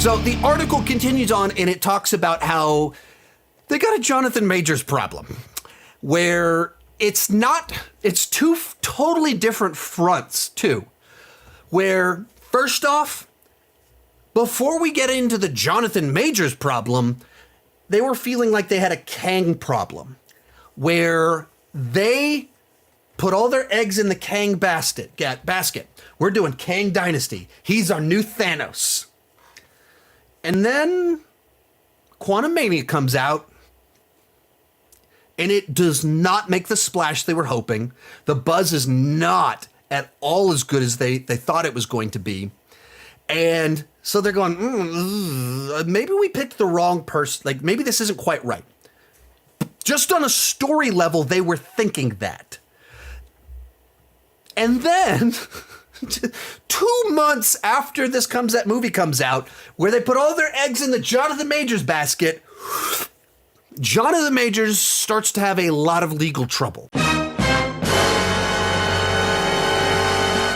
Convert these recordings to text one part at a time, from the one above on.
So the article continues on and it talks about how they got a Jonathan Majors problem where it's two totally different fronts too. Where first off, before we get into the Jonathan Majors problem, they were feeling like they had a Kang problem where they put all their eggs in the Kang basket. We're doing Kang Dynasty. He's our new Thanos. And then Quantumania comes out and it does not make the splash they were hoping. The buzz is not at all as good as they thought it was going to be. And so they're going, maybe we picked the wrong person. Like, maybe this isn't quite right. Just on a story level, they were thinking that. And then 2 months after that movie comes out, where they put all their eggs in the Jonathan Majors basket, Jonathan Majors starts to have a lot of legal trouble.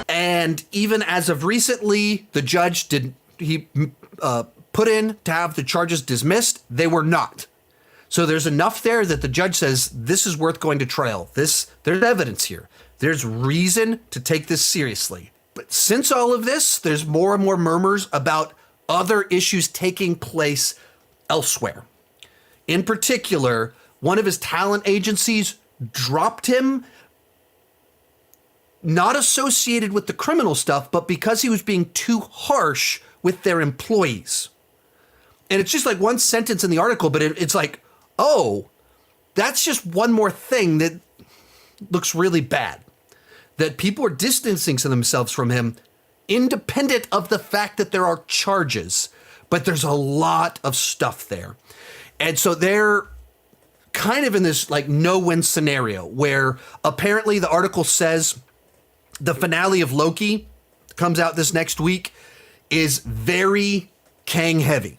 And even as of recently, the judge put in to have the charges dismissed. They were not. So there's enough there that the judge says this is worth going to trial. There's evidence here. There's reason to take this seriously. But since all of this, there's more and more murmurs about other issues taking place elsewhere. In particular, one of his talent agencies dropped him, not associated with the criminal stuff, but because he was being too harsh with their employees. And it's just like one sentence in the article, but it's like, oh, that's just one more thing that looks really bad. That people are distancing themselves from him, independent of the fact that there are charges. But there's a lot of stuff there. And so they're kind of in this like no-win scenario where apparently the article says the finale of Loki comes out this next week is very Kang heavy.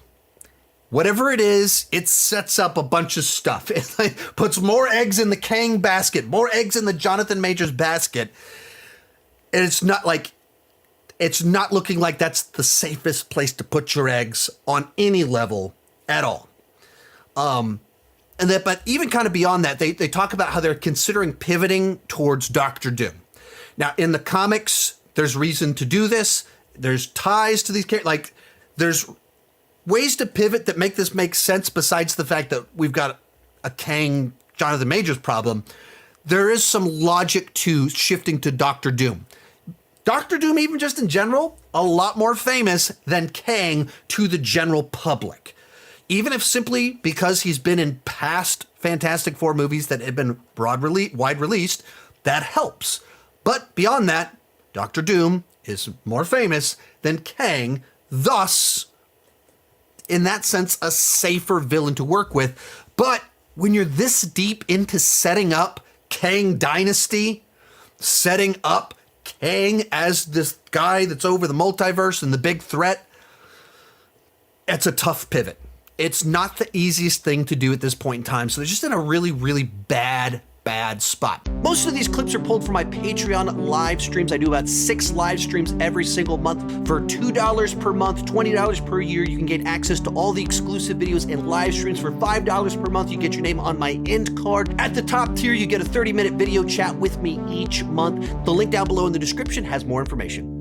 Whatever it is, it sets up a bunch of stuff. It like puts more eggs in the Kang basket, more eggs in the Jonathan Majors basket. And it's not looking like that's the safest place to put your eggs on any level at all. But even kind of beyond that, they talk about how they're considering pivoting towards Doctor Doom. Now, in the comics, there's reason to do this. There's ties to these characters. Like, there's ways to pivot that make this make sense besides the fact that we've got a Kang Jonathan Majors problem. There is some logic to shifting to Doctor Doom. Doctor Doom, even just in general, a lot more famous than Kang to the general public. Even if simply because he's been in past Fantastic Four movies that have been wide released, that helps. But beyond that, Doctor Doom is more famous than Kang, thus, in that sense, a safer villain to work with. But when you're this deep into setting up Kang Dynasty, setting up Kang as this guy that's over the multiverse and the big threat, it's a tough pivot. It's not the easiest thing to do at this point in time. So they're just in a really, really bad spot. Most of these clips are pulled from my Patreon live streams. I do about 6 live streams every single month. For $2 per month, $20 per year, you can get access to all the exclusive videos and live streams. For $5 per month, you get your name on my end card. At the top tier, you get a 30-minute video chat with me each month. The link down below in the description has more information.